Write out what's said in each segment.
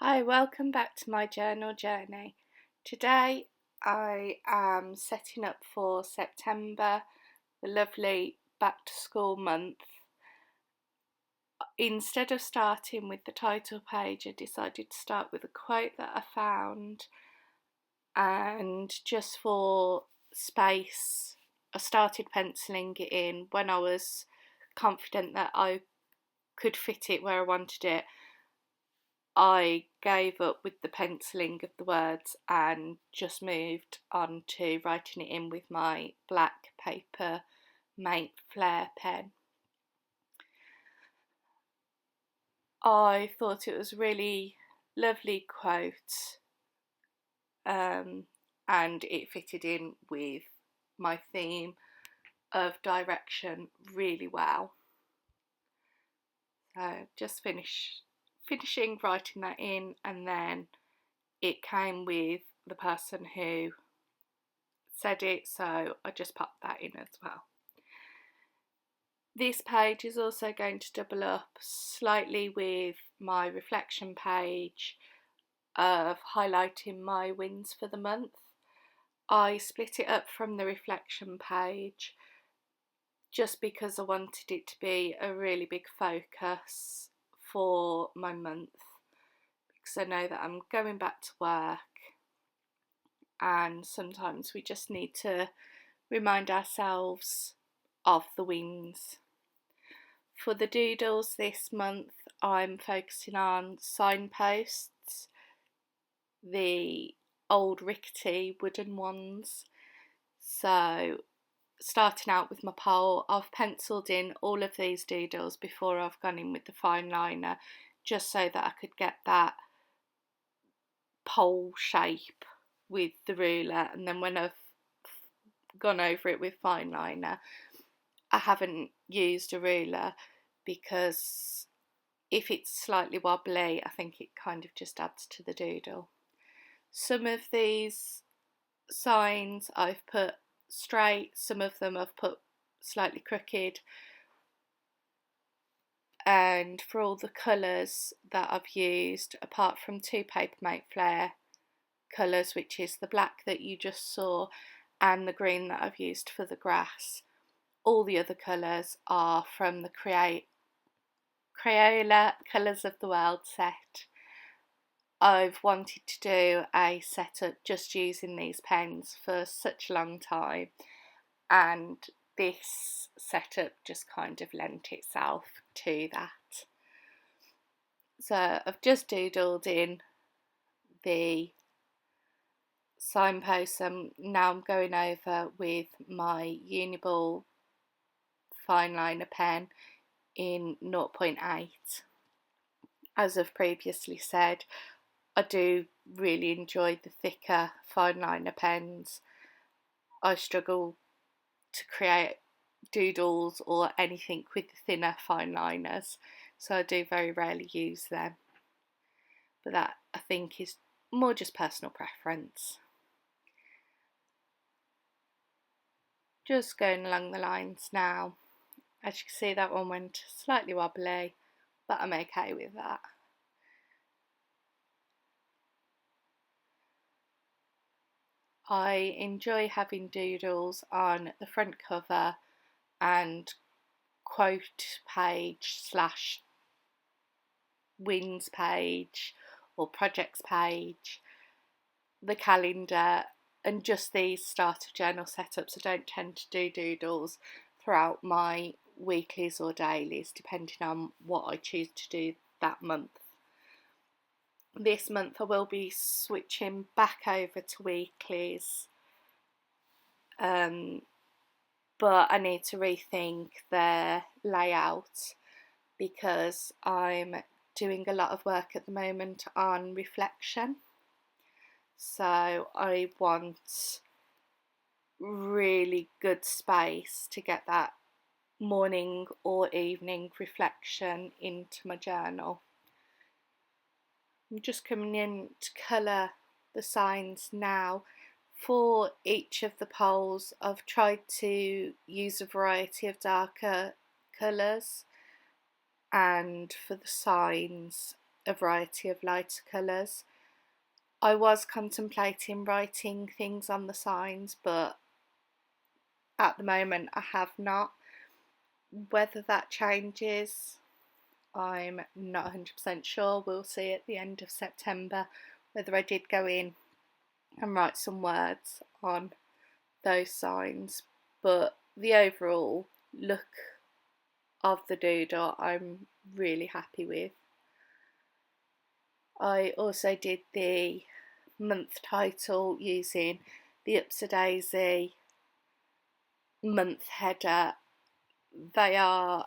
Hi, welcome back to my journal journey. Today I am setting up for September, the lovely back to school month. Instead of starting with the title page, I decided to start with a quote that I found, and just for space, I started penciling it in when I was confident that I could fit it where I wanted it. I gave up with the penciling of the words and just moved on to writing it in with my black Papermate Flair pen. I thought it was a really lovely quote, and it fitted in with my theme of direction really well. So just finishing writing that in, and then it came with the person who said it, so I just popped that in as well. This page is also going to double up slightly with my reflection page of highlighting my wins for the month. I split it up from the reflection page just because I wanted it to be a really big focus for my month, because I know that I'm going back to work and sometimes we just need to remind ourselves of the wins. For the doodles this month, I'm focusing on signposts, the old rickety wooden ones. So starting out with my pole, I've penciled in all of these doodles before I've gone in with the Fineliner, just so that I could get that pole shape with the ruler, and then when I've gone over it with Fineliner, I haven't used a ruler because if it's slightly wobbly, I think it kind of just adds to the doodle. Some of these signs I've put straight, some of them I've put slightly crooked, and for all the colours that I've used, apart from two Papermate Flair colours, which is the black that you just saw and the green that I've used for the grass, all the other colours are from the Crayola Colours of the World set. I've wanted to do a setup just using these pens for such a long time, and this setup just kind of lent itself to that. So I've just doodled in the signposts, and now I'm going over with my Uni Fineliner pen in 0.8. As I've previously said, I do really enjoy the thicker Fineliner pens. I struggle to create doodles or anything with the thinner Fineliners, so I do very rarely use them. But that, I think, is more just personal preference. Just going along the lines now. As you can see, that one went slightly wobbly, but I'm okay with that. I enjoy having doodles on the front cover and quote page slash wins page or projects page, the calendar, and just these starter journal setups. I don't tend to do doodles throughout my weeklies or dailies, depending on what I choose to do that month. This month I will be switching back over to weeklies, but I need to rethink their layout because I'm doing a lot of work at the moment on reflection. So I want really good space to get that morning or evening reflection into my journal. I'm just coming in to colour the signs now. For each of the poles, I've tried to use a variety of darker colours, and for the signs a variety of lighter colours. I was contemplating writing things on the signs, but at the moment I have not. Whether that changes, I'm not 100% sure. We'll see at the end of September whether I did go in and write some words on those signs. But the overall look of the doodle I'm really happy with. I also did the month title using the Upsy Daisy month header. They are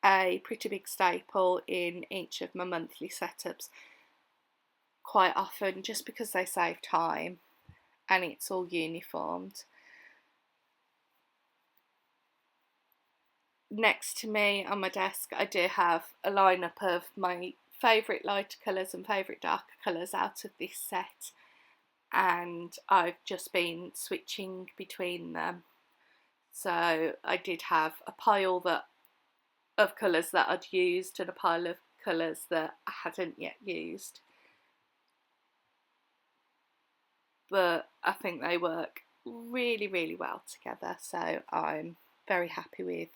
a pretty big staple in each of my monthly setups quite often, just because they save time and it's all uniformed. Next to me on my desk I do have a lineup of my favourite lighter colours and favourite darker colours out of this set, and I've just been switching between them. So I did have a pile of colours that I'd used and a pile of colours that I hadn't yet used. But I think they work really, really well together, so I'm very happy with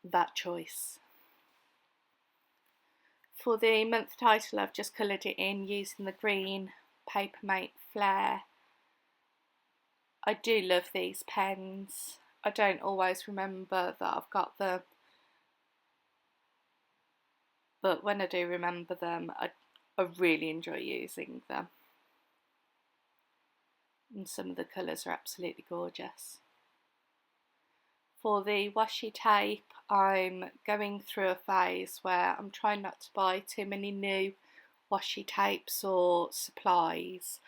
that choice. For the month title, I've just coloured it in using the green Papermate Flair. I do love these pens. I don't always remember that I've got them, but when I do remember them, I really enjoy using them. And some of the colours are absolutely gorgeous. For the washi tape, I'm going through a phase where I'm trying not to buy too many new washi tapes or supplies,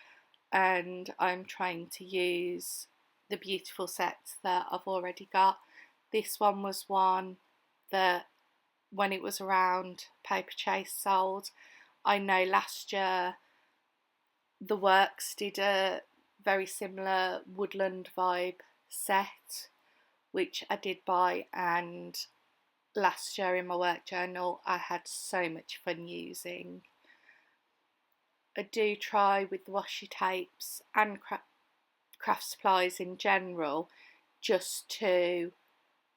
and I'm trying to use the beautiful sets that I've already got. This one was one that, when it was around, Paperchase sold. I know last year the Works did a very similar woodland vibe set, which I did buy, and last year in my work journal I had so much fun using. I do try with the washi tapes and craft supplies in general just to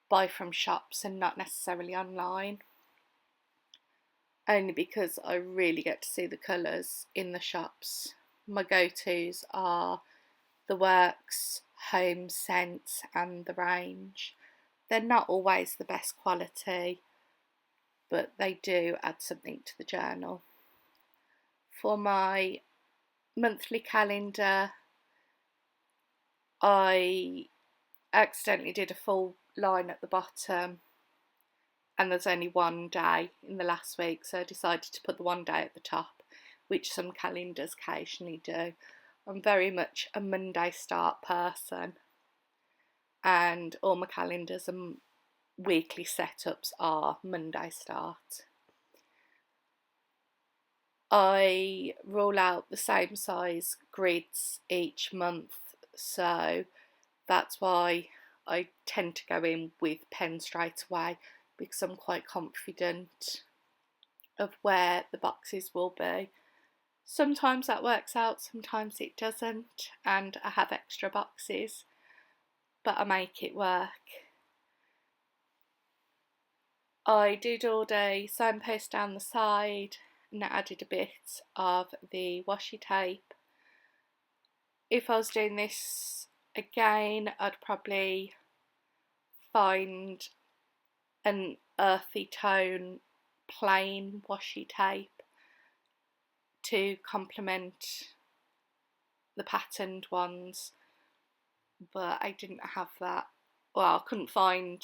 buy from shops and not necessarily online, only because I really get to see the colours in the shops. My go-tos are the Works, Homesense and the Range. They're not always the best quality, but they do add something to the journal. For my monthly calendar, I accidentally did a full line at the bottom, and there's only one day in the last week, so I decided to put the one day at the top, which some calendars occasionally do. I'm very much a Monday start person, and all my calendars and weekly setups are Monday start. I roll out the same size grids each month, so that's why I tend to go in with pen straight away, because I'm quite confident of where the boxes will be. Sometimes that works out, sometimes it doesn't, and I have extra boxes, but I make it work. I doodled a signpost down the side and added a bit of the washi tape. If I was doing this again, I'd probably find an earthy tone plain washi tape to complement the patterned ones, but I didn't have that. Well, I couldn't find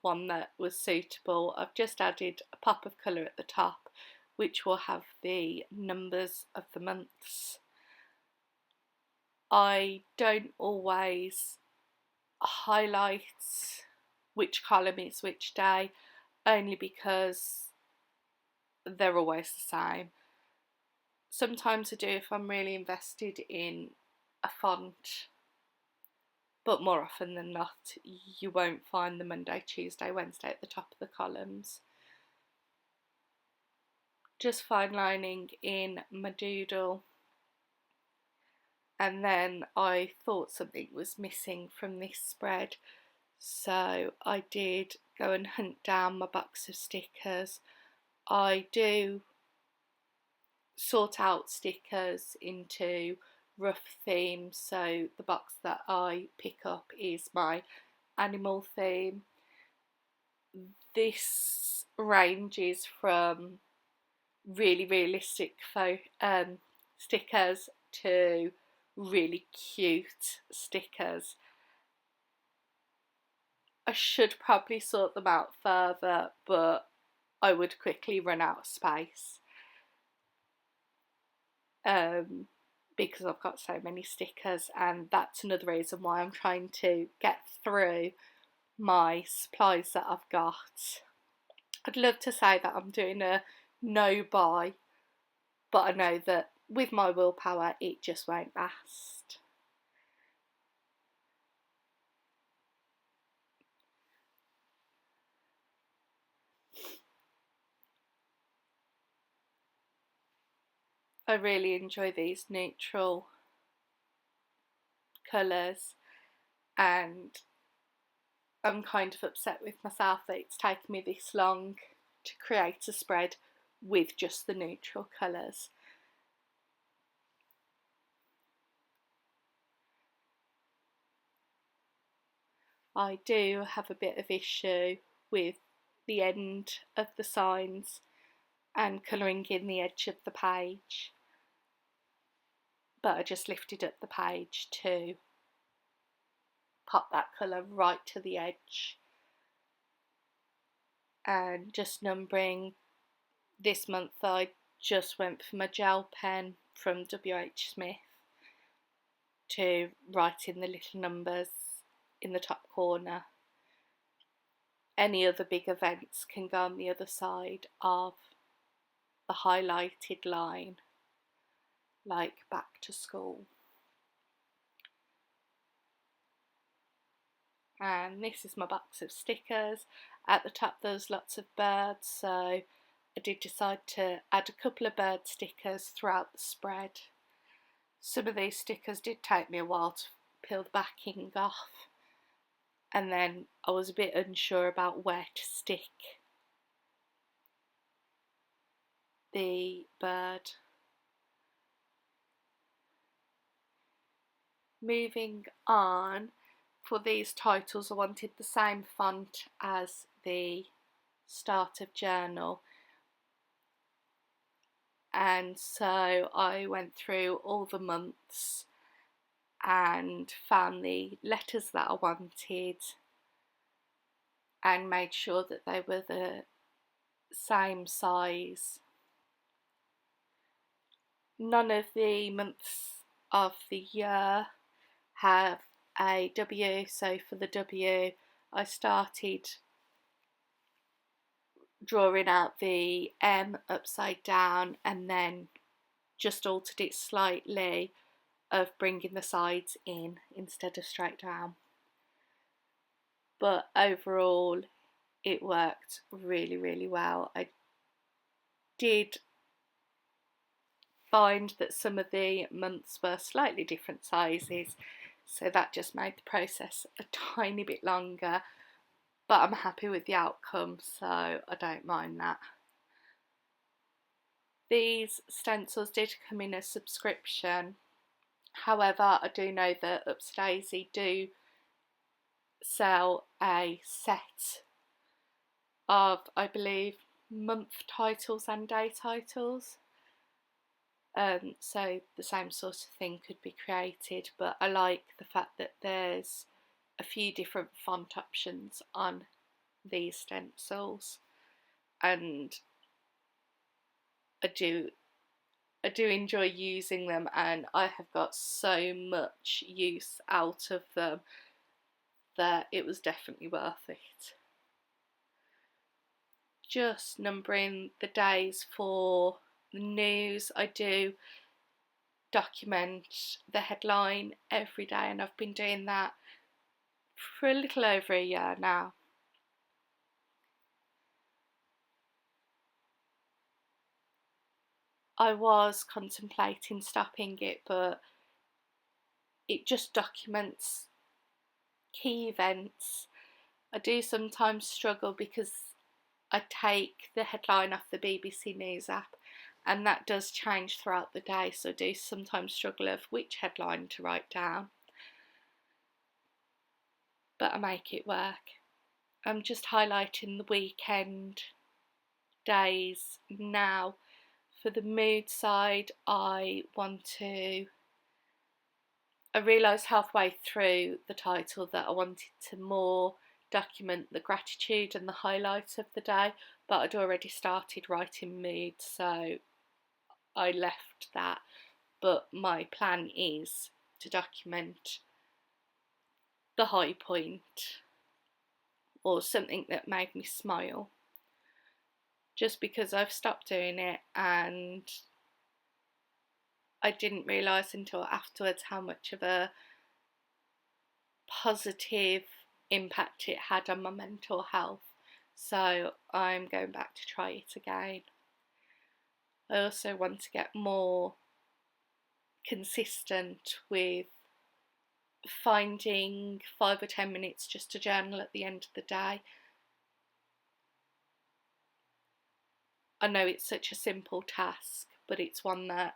one that was suitable. I've just added a pop of colour at the top, which will have the numbers of the months. I don't always highlight which column is which day, only because they're always the same. Sometimes I do if I'm really invested in a font, but more often than not you won't find the Monday, Tuesday, Wednesday at the top of the columns. just finelining in my doodle, and then I thought something was missing from this spread, so I did go and hunt down my box of stickers. I do sort out stickers into rough themes, so the box that I pick up is my animal theme. This ranges from really realistic stickers to really cute stickers. I should probably sort them out further, but I would quickly run out of space because I've got so many stickers, and that's another reason why I'm trying to get through my supplies that I've got. I'd love to say that I'm doing a no buy, but I know that with my willpower it just won't last. I really enjoy these neutral colours, and I'm kind of upset with myself that it's taken me this long to create a spread with just the neutral colours. I do have a bit of issue with the end of the signs and colouring in the edge of the page, but I just lifted up the page to pop that colour right to the edge. And just numbering, this month I just went for my gel pen from WH Smith to write in the little numbers in the top corner. Any other big events can go on the other side of the highlighted line, like back to school. And this is my box of stickers. At the top there's lots of birds, so I did decide to add a couple of bird stickers throughout the spread. Some of these stickers did take me a while to peel the backing off, and then I was a bit unsure about where to stick the bird. Moving on, for these titles I wanted the same font as the start of journal, and so I went through all the months and found the letters that I wanted and made sure that they were the same size. None of the months of the year have a W, so for the W I started drawing out the M upside down and then just altered it slightly of bringing the sides in instead of straight down. But overall it worked really, really well. I did find that some of the months were slightly different sizes, so that just made the process a tiny bit longer, but I'm happy with the outcome, so I don't mind that. These stencils did come in a subscription, however I do know that Upsdaisy do sell a set of, I believe, month titles and day titles. So the same sort of thing could be created, but I like the fact that there's a few different font options on these stencils, and I do enjoy using them, and I have got so much use out of them that it was definitely worth it. Just numbering the days for the news, I do document the headline every day, and I've been doing that for a little over a year now. I was contemplating stopping it, but it just documents key events. I do sometimes struggle because I take the headline off the BBC News app, and that does change throughout the day, so I do sometimes struggle of which headline to write down, but I make it work. I'm just highlighting the weekend days now. For the mood side, I realised halfway through the title that I wanted to more document the gratitude and the highlights of the day, but I'd already started writing mood, so I left that. But my plan is to document the high point or something that made me smile, just because I've stopped doing it and I didn't realise until afterwards how much of a positive impact it had on my mental health. So I'm going back to try it again. I also want to get more consistent with finding 5 or 10 minutes just to journal at the end of the day. I know it's such a simple task, but it's one that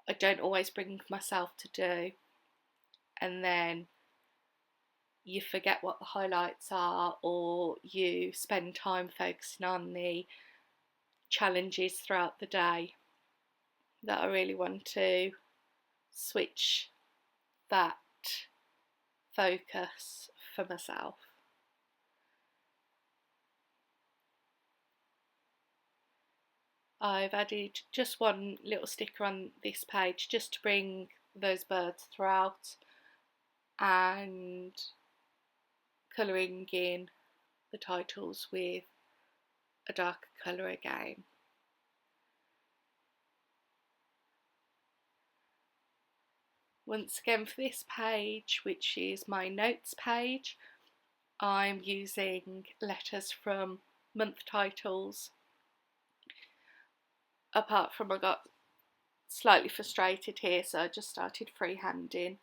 I don't always bring myself to do, and then you forget what the highlights are, or you spend time focusing on the challenges throughout the day. That I really want to switch that focus for myself. I've added just one little sticker on this page just to bring those birds throughout, and colouring in the titles with a darker colour again. Once again, for this page, which is my notes page, I'm using letters from month titles. Apart from I got slightly frustrated here, so I just started freehanding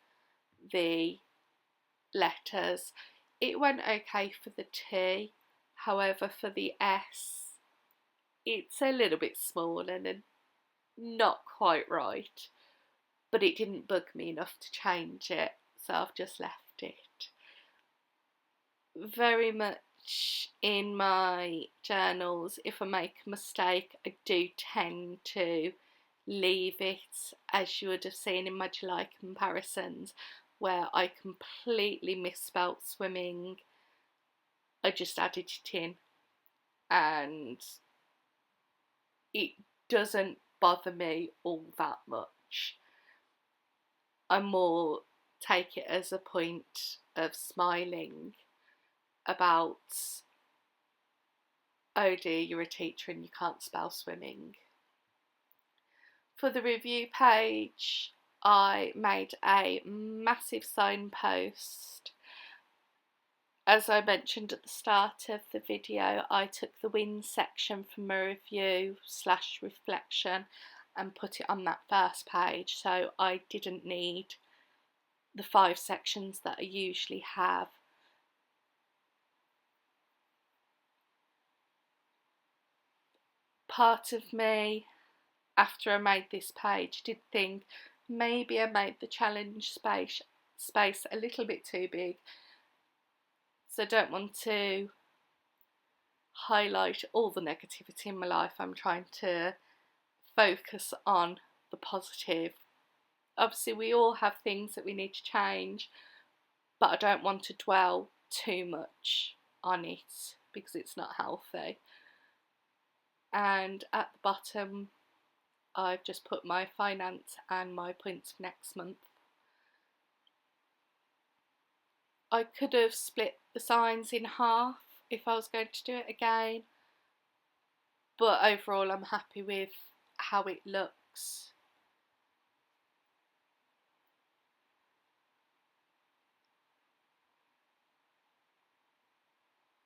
the letters. It went okay for the T, however for the S it's a little bit smaller and not quite right, but it didn't bug me enough to change it, so I've just left it. Very much in my journals, if I make a mistake, I do tend to leave it, as you would have seen in my July comparisons, where I completely misspelt swimming. I just added it in, and it doesn't bother me all that much. I more take it as a point of smiling about, oh dear, you're a teacher and you can't spell swimming. For the review page, I made a massive signpost. As I mentioned at the start of the video, I took the win section from my review / reflection and put it on that first page, so I didn't need the 5 sections that I usually have. Part of me, after I made this page, did think maybe I made the challenge space a little bit too big, so I don't want to highlight all the negativity in my life. I'm trying to focus on the positive. Obviously we all have things that we need to change, but I don't want to dwell too much on it because it's not healthy. And at the bottom I've just put my finance and my points for next month. I could have split the signs in half if I was going to do it again, but overall I'm happy with how it looks.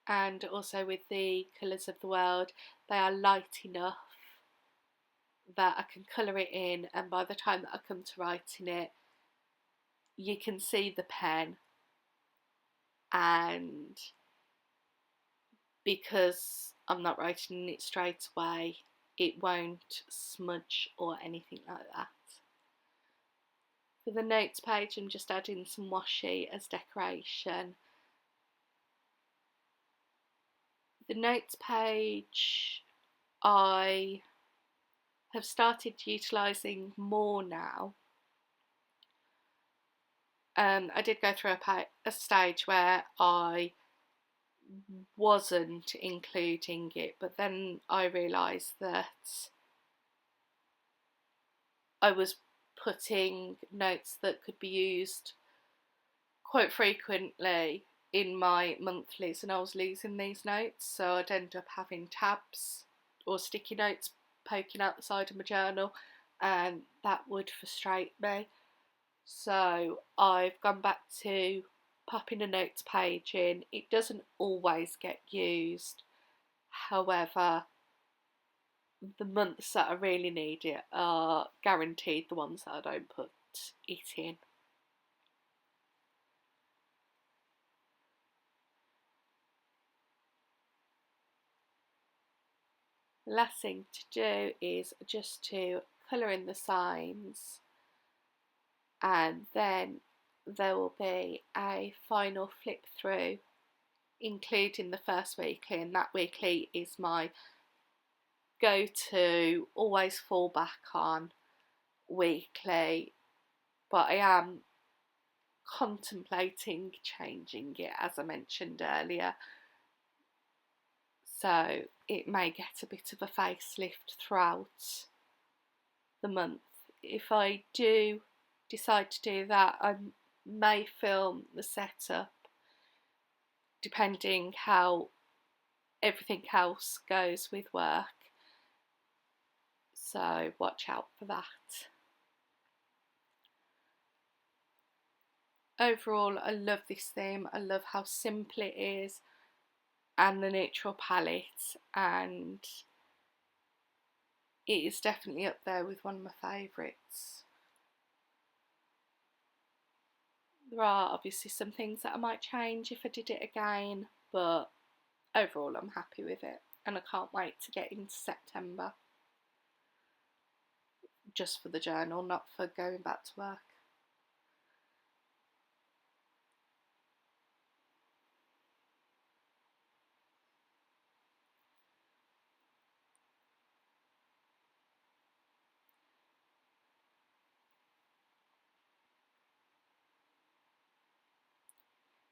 And also with the colours of the world, they are light enough that I can colour it in, and by the time that I come to writing it, you can see the pen, and because I'm not writing it straight away, it won't smudge or anything like that. For the notes page, I'm just adding some washi as decoration. The notes page I have started utilising more now. I did go through a stage where I wasn't including it, but then I realised that I was putting notes that could be used quite frequently in my monthlies, and I was losing these notes, so I'd end up having tabs or sticky notes poking out the side of my journal, and that would frustrate me. So I've gone back to popping a notes page in. It doesn't always get used, however, the months that I really need it are guaranteed the ones that I don't put it in. The last thing to do is just to colour in the signs, and then there will be a final flip through including the first weekly, and that weekly is my go-to, always fall back on weekly, but I am contemplating changing it, as I mentioned earlier, so it may get a bit of a facelift throughout the month. If I do decide to do that, I may film the setup depending how everything else goes with work, so watch out for that. Overall, I love this theme. I love how simple it is and the neutral palette, and it is definitely up there with one of my favourites. There are obviously some things that I might change if I did it again, but overall I'm happy with it, and I can't wait to get into September, just for the journal, not for going back to work.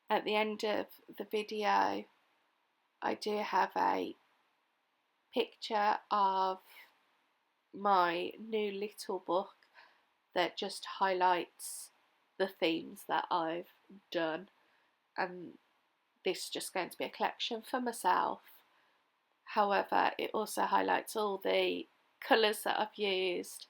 At the end of the video, I do have a picture of my new little book that just highlights the themes that I've done, and this is just going to be a collection for myself. However, it also highlights all the colours that I've used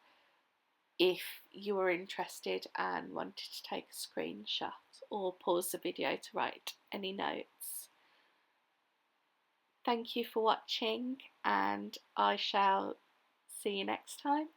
if you were interested and wanted to take a screenshot or pause the video to write any notes. Thank you for watching, and I shall see you next time.